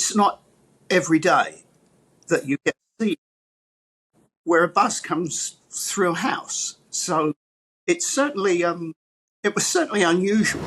It's not every day that you get to see where a bus comes through a house. So it's certainly, it was certainly unusual.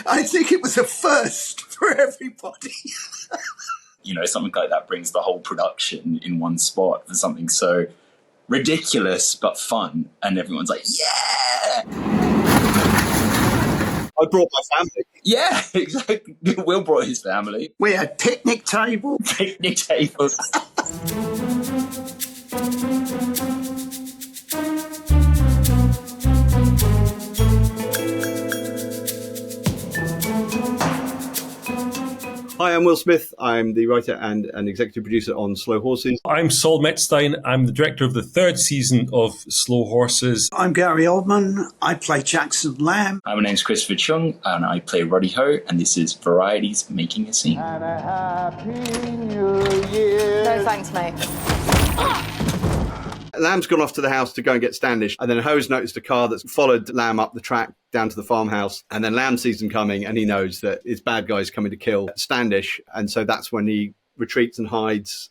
I think it was a first for everybody. Something like that brings the whole production in one spot for something so ridiculous but fun, and everyone's like, yeah! I brought my family. Yeah, exactly. Will brought his family. We had picnic tables. Picnic tables. Hi, I'm Will Smith. I'm the writer and executive producer on Slow Horses. I'm Saul Metzstein. I'm the director of the third season of Slow Horses. I'm Gary Oldman. I play Jackson Lamb. My name's Christopher Chung, and I play Roddy Ho, and this is Variety's Making a Scene. And a happy new year. No thanks, mate. Lamb's gone off to the house to go and get Standish, and then Ho's noticed a car that's followed Lamb up the track down to the farmhouse, and then Lamb sees them coming, and he knows that it's bad guys coming to kill Standish, and so that's when he retreats and hides,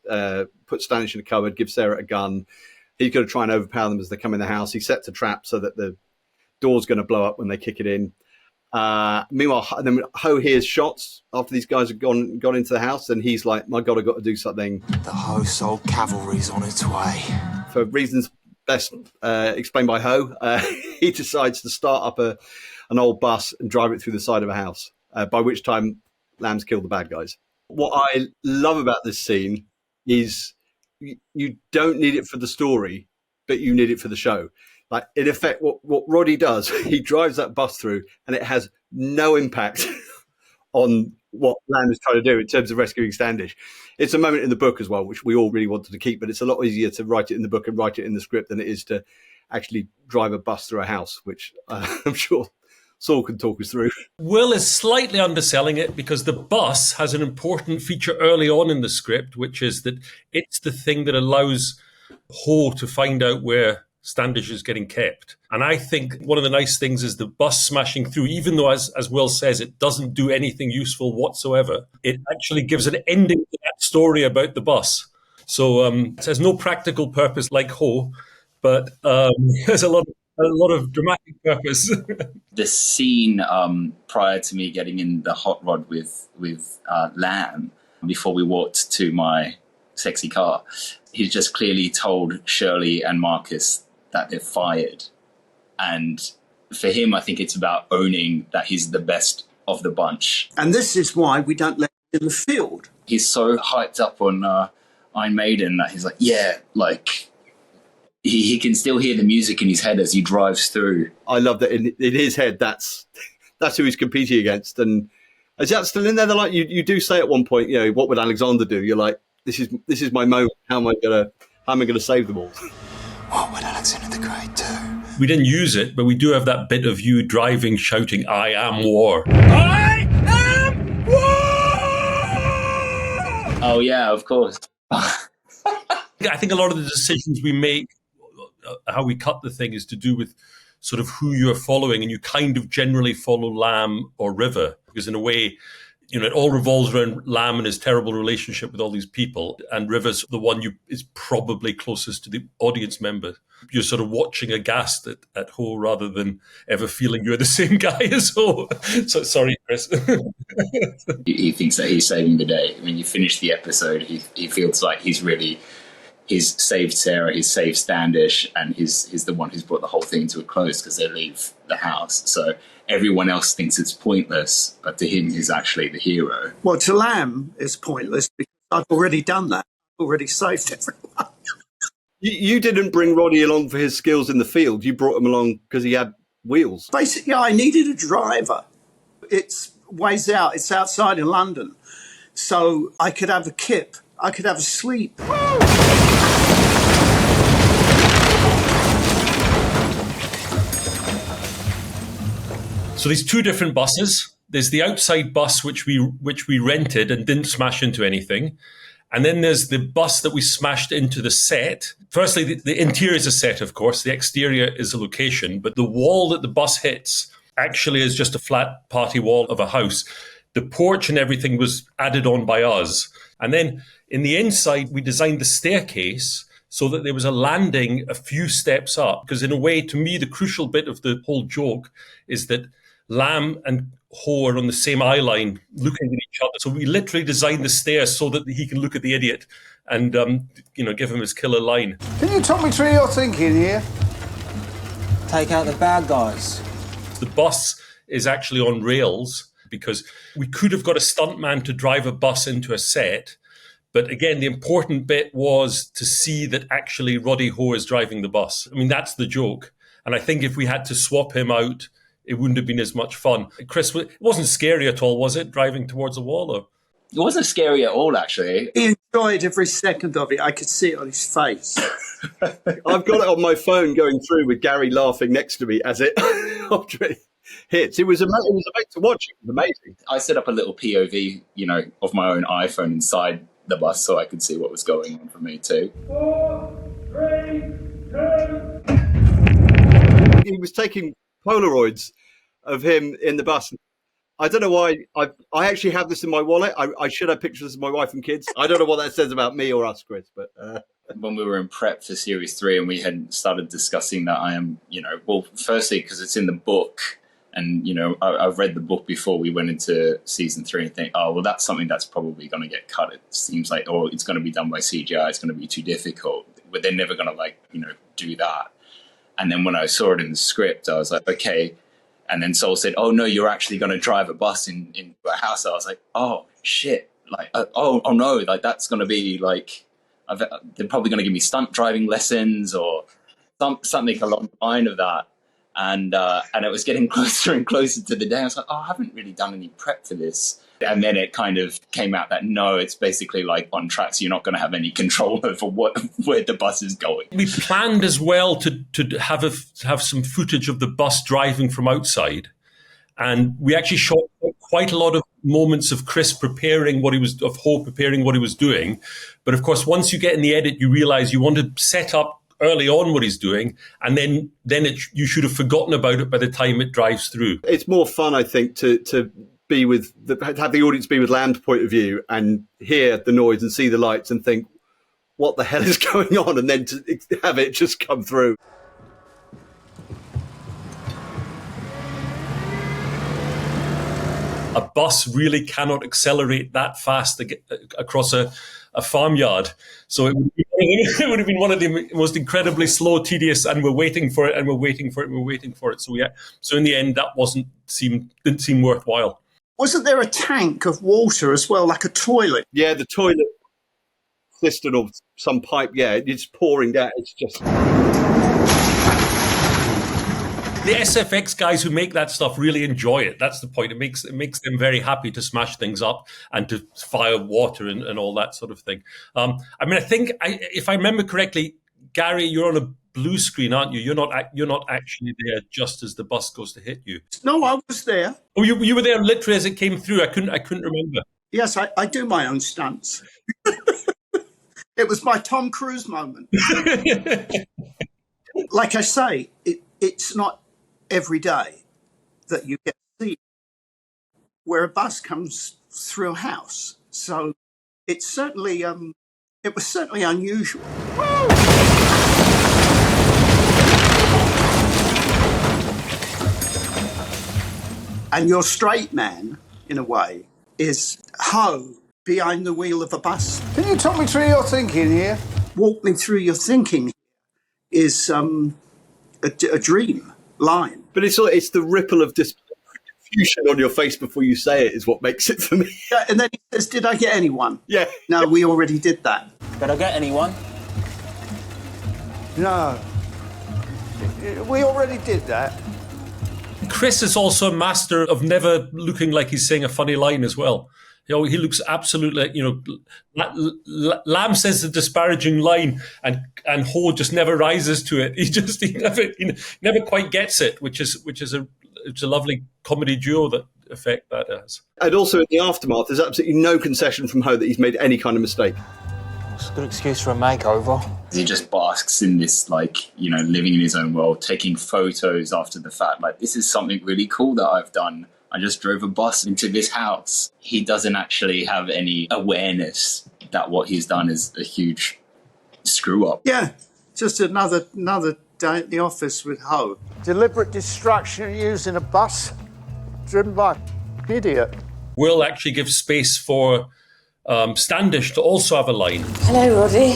puts Standish in a cupboard, gives Sarah a gun. He's going to try and overpower them as they come in the house. He sets a trap so that the door's going to blow up when they kick it in. Meanwhile, then Ho hears shots after these guys have gone into the house, and he's like, my God, I've got to do something. The Ho Soul cavalry's on its way. For reasons best explained by Ho, he decides to start up an old bus and drive it through the side of a house, by which time Lamb's killed the bad guys. What I love about this scene is you don't need it for the story, but you need it for the show. Like, in effect, what Roddy does, he drives that bus through and it has no impact on what Lamb is trying to do in terms of rescuing Standish. It's a moment in the book as well, which we all really wanted to keep, but it's a lot easier to write it in the book and write it in the script than it is to actually drive a bus through a house, which I'm sure Saul can talk us through. Will is slightly underselling it because the bus has an important feature early on in the script, which is that it's the thing that allows Ho to find out where Standish is getting kept. And I think one of the nice things is the bus smashing through, even though, as Will says, it doesn't do anything useful whatsoever, it actually gives an ending to that story about the bus. So it has no practical purpose like Ho, but there's a lot of dramatic purpose. The scene prior to me getting in the hot rod with Lamb, before we walked to my sexy car, he's just clearly told Shirley and Marcus that they're fired. And for him, I think it's about owning that he's the best of the bunch. And this is why we don't let him in the field. He's so hyped up on Iron Maiden that he's like, yeah, like he can still hear the music in his head as he drives through. I love that in his head, that's who he's competing against. And is that still in there? They're like, you do say at one point, what would Alexander do? You're like, this is my moment. How am I gonna save them all? What would Alexander the Great do? We didn't use it, but we do have that bit of you driving, shouting, I am war. I am war! Oh, yeah, of course. I think a lot of the decisions we make, how we cut the thing, is to do with sort of who you're following, and you kind of generally follow Lamb or River, because in a way, it all revolves around Lamb and his terrible relationship with all these people, and River's the one is probably closest to the audience member. You're sort of watching aghast at Ho rather than ever feeling you're the same guy as Ho. So, sorry, Chris. He thinks that he's saving the day. When you finish the episode, he feels like he's saved Sarah, he's saved Standish, and he's the one who's brought the whole thing to a close because they leave the house. So everyone else thinks it's pointless, but to him, he's actually the hero. Well, to Lamb, it's pointless because I've already done that. I've already saved everyone. You didn't bring Roddy along for his skills in the field. You brought him along because he had wheels. Basically, I needed a driver. It's ways out. It's outside in London. So I could have a kip. I could have a sleep. So there's two different buses. There's the outside bus, which we rented and didn't smash into anything. And then there's the bus that we smashed into the set. Firstly, the interior is a set, of course. The exterior is a location. But the wall that the bus hits actually is just a flat party wall of a house. The porch and everything was added on by us. And then in the inside, we designed the staircase so that there was a landing a few steps up. Because in a way, to me, the crucial bit of the whole joke is that Lamb and Ho are on the same eye line, looking at each other. So we literally designed the stairs so that he can look at the idiot and give him his killer line. Can you talk me through your thinking here? Take out the bad guys. The bus is actually on rails because we could have got a stuntman to drive a bus into a set. But again, the important bit was to see that actually Roddy Ho is driving the bus. I mean, that's the joke. And I think if we had to swap him out, it wouldn't have been as much fun. Chris, it wasn't scary at all, was it, driving towards a wall? Or? It wasn't scary at all, actually. He enjoyed every second of it. I could see it on his face. I've got it on my phone going through with Gary laughing next to me as it after it hits. It was amazing to watch. It was amazing. I set up a little POV, of my own iPhone inside the bus so I could see what was going on for me too. 4, 3, 2. He was taking Polaroids of him in the bus. I don't know why. I actually have this in my wallet. I should have pictures of my wife and kids. I don't know what that says about me or us, Chris, but... When we were in prep for series 3 and we had started discussing that, I am, firstly, because it's in the book and, I've read the book before we went into season 3 and think, oh, well, that's something that's probably going to get cut. It seems like, or it's going to be done by CGI. It's going to be too difficult. But they're never going to, do that. And then when I saw it in the script, I was like, okay. And then Saul said, oh, no, you're actually going to drive a bus in a house. I was like, oh, shit. Like, oh no, like that's going to be like, they're probably going to give me stunt driving lessons or something along the line of that. And it was getting closer and closer to the day. I was like, oh, I haven't really done any prep for this. And then it kind of came out that, no, it's basically like on track, so you're not going to have any control over where the bus is going. We planned as well to have some footage of the bus driving from outside. And we actually shot quite a lot of moments of Chris preparing what he was doing. But of course, once you get in the edit, you realize you want to set up early on what he's doing, and then you should have forgotten about it by the time it drives through. It's more fun, I think, to be with have the audience be with Lamb's point of view and hear the noise and see the lights and think, what the hell is going on? And then to have it just come through. A bus really cannot accelerate that fast across a farmyard. So it would have been one of the most incredibly slow, tedious, and we're waiting for it, and we're waiting for it, and we're waiting for it. So yeah. So in the end, that didn't seem worthwhile. Wasn't there a tank of water as well, like a toilet? Yeah, the toilet cistern or some pipe. Yeah, it's pouring down. It's just... The SFX guys who make that stuff really enjoy it. That's the point. It makes them very happy to smash things up and to fire water and all that sort of thing. I think if I remember correctly, Gary, you're on a blue screen, aren't you? You're not actually there just as the bus goes to hit you. No, I was there. Oh, you were there literally as it came through. I couldn't remember. Yes, I do my own stunts. It was my Tom Cruise moment. Like I say, it's not every day that you get to see where a bus comes through a house. So it's certainly it was certainly unusual. And your straight man, in a way, is Ho behind the wheel of a bus. Can you talk me through your thinking here? Walk me through your thinking is a dream line. But it's the ripple of confusion on your face before you say it is what makes it for me. Yeah, and then he says, did I get anyone? Yeah. No, we already did that. Did I get anyone? No. We already did that. Chris is also a master of never looking like he's saying a funny line as well. He looks absolutely, Lamb says the disparaging line and Ho just never rises to it. He never quite gets it, which is a lovely comedy duo effect that has. And also in the aftermath, there's absolutely no concession from Ho that he's made any kind of mistake. It's a good excuse for a makeover. He just basks in this, like, you know, living in his own world, taking photos after the fact. Like, this is something really cool that I've done. I just drove a bus into this house. He doesn't actually have any awareness that what he's done is a huge screw up. Yeah, just another day at the office with Ho. Deliberate destruction using a bus driven by an idiot. Will actually give space for Standish to also have a line. Hello, Roddy.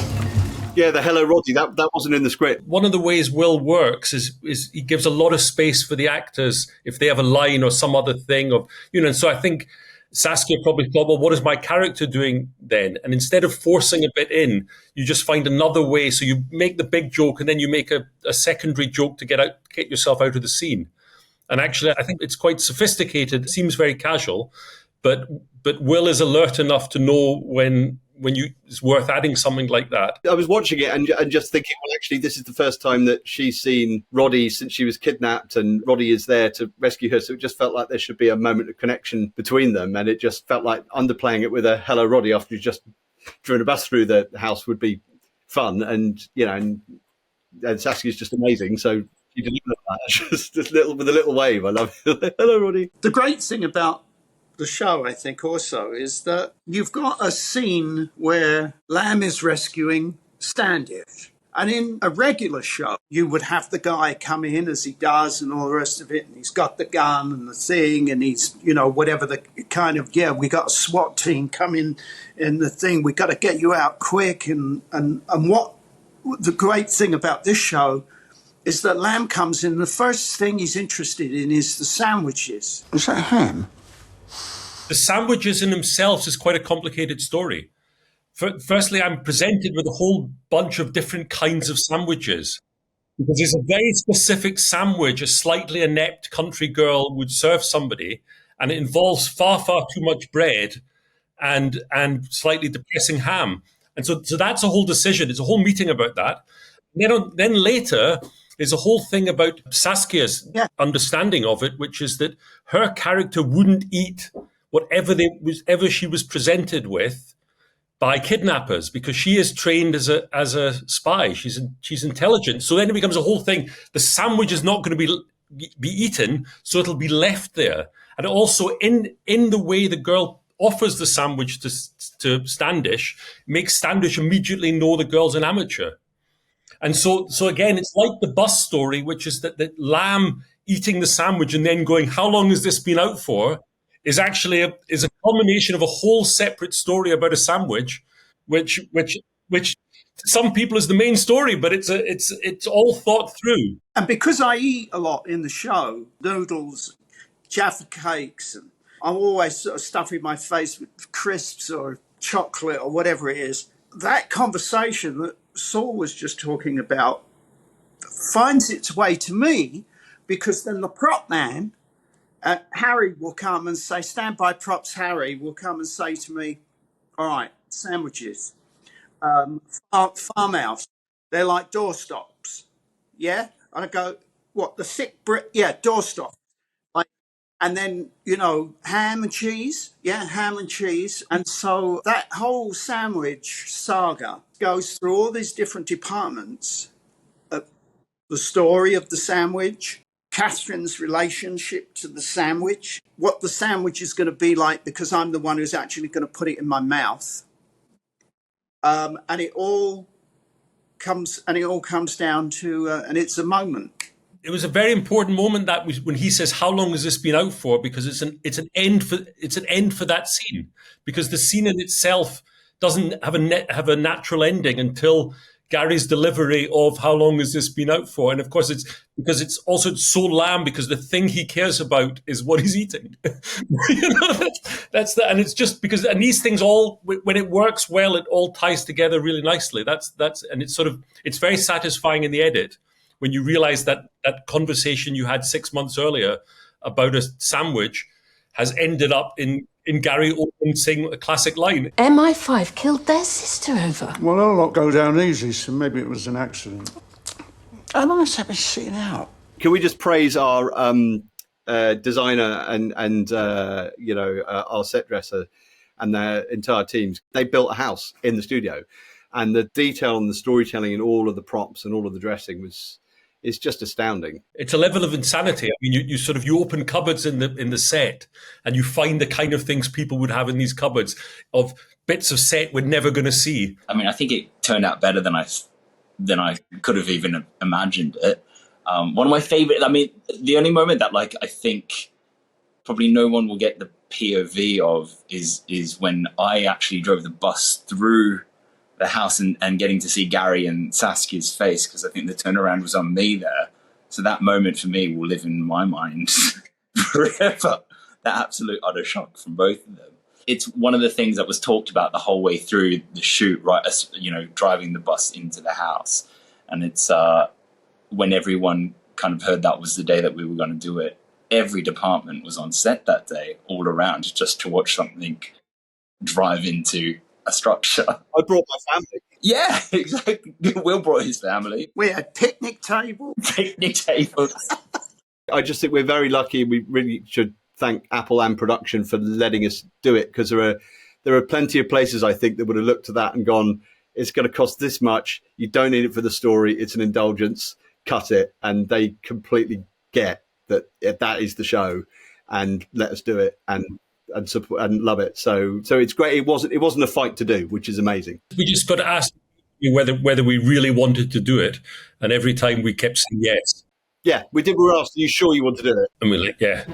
Yeah, the hello Roddy, that wasn't in the script. One of the ways Will works is he gives a lot of space for the actors if they have a line or some other thing, of, you know. And so I think Saskia probably thought, well, what is my character doing then? And instead of forcing a bit in, you just find another way. So you make the big joke and then you make a secondary joke to get yourself out of the scene. And actually, I think it's quite sophisticated. It seems very casual, but Will is alert enough to know when it's worth adding something like that. I was watching it and just thinking, well, actually, this is the first time that she's seen Roddy since she was kidnapped, and Roddy is there to rescue her. So it just felt like there should be a moment of connection between them. And it just felt like underplaying it with a hello Roddy after you just driven a bus through the house would be fun. And, you know, and Saskia's just amazing. So she delivered that just with a little wave. I love it. Hello, Roddy. The great thing about the show, I think, also is that you've got a scene where Lamb is rescuing Standish. And in a regular show, you would have the guy come in as he does and all the rest of it. And he's got the gun and the thing and he's, you know, whatever the kind of, yeah, we got a SWAT team coming in the thing. We got to get you out quick. And what the great thing about this show is that Lamb comes in. The first thing he's interested in is the sandwiches. Is that ham? The sandwiches in themselves is quite a complicated story. Firstly, I'm presented with a whole bunch of different kinds of sandwiches, because it's a very specific sandwich a slightly inept country girl would serve somebody, and it involves far, far too much bread and slightly depressing ham. And so that's a whole decision. It's a whole meeting about that. Then later, there's a whole thing about Saskia's understanding of it, which is that her character wouldn't eat whatever she was presented with by kidnappers, because she is trained as a spy. She's intelligent. So then it becomes a whole thing. The sandwich is not going to be eaten, so it'll be left there. And also in the way the girl offers the sandwich to Standish, makes Standish immediately know the girl's an amateur. And so again, it's like the bus story, which is that Lamb eating the sandwich and then going, how long has this been out for? Is actually a culmination of a whole separate story about a sandwich, which to some people is the main story, but it's all thought through. And because I eat a lot in the show, noodles, Jaffa cakes, and I'm always sort of stuffing my face with crisps or chocolate or whatever it is, that conversation that Saul was just talking about finds its way to me, because then the prop man, Harry will come and say, stand by props, Harry will come and say to me, all right, sandwiches, farmhouse, they're like doorstops. Yeah? And I go, what, the thick brick? Yeah, doorstop. And then, you know, ham and cheese. Yeah, ham and cheese. And so that whole sandwich saga goes through all these different departments. The story of the sandwich, Catherine's relationship to the sandwich, what the sandwich is going to be like, because I'm the one who's actually going to put it in my mouth. And it all comes down to, and it's a moment. It was a very important moment that was when he says, how long has this been out for? Because it's an end for that scene, because the scene in itself doesn't have a natural ending until Gary's delivery of how long has this been out for. And of course it's because it's also so Lamb, because the thing he cares about is what he's eating. You know, that's and it's just because, and these things all, when it works well, it all ties together really nicely. And it's very satisfying in the edit when you realize that conversation you had 6 months earlier about a sandwich has ended up in Gary Oldman saying a classic line. MI5 killed their sister over. Well, that'll not go down easy, so maybe it was an accident. How long has that been sitting out? Can we just praise our designer and our set dresser and their entire teams? They built a house in the studio. And the detail and the storytelling and all of the props and all of the dressing is just astounding. It's a level of insanity. I mean, you open cupboards in the set, and you find the kind of things people would have in these cupboards of bits of set we're never going to see. I mean, I think it turned out better than I could have even imagined it. One of my favorite. I mean, the only moment that like I think probably no one will get the POV of is when I actually drove the bus through the house and getting to see Gary and Saskia's face, because I think the turnaround was on me there. So that moment for me will live in my mind forever. That absolute utter shock from both of them. It's one of the things that was talked about the whole way through the shoot, right? You know, driving the bus into the house. And it's when everyone kind of heard that was the day that we were going to do it, every department was on set that day, all around, just to watch something drive into a structure. I brought my family. Yeah, exactly. Will brought his family. We had picnic tables. Picnic tables. I just think we're very lucky. We really should thank Apple and production for letting us do it, because there are plenty of places I think that would have looked at that and gone, it's going to cost this much. You don't need it for the story. It's an indulgence. Cut it. And they completely get that is the show and let us do it and support and love it. So it's great. It wasn't a fight to do, which is amazing. We just got to ask whether we really wanted to do it, and every time we kept saying yes. Yeah, we did. We were asked, "Are you sure you want to do it?" And we're like, yeah.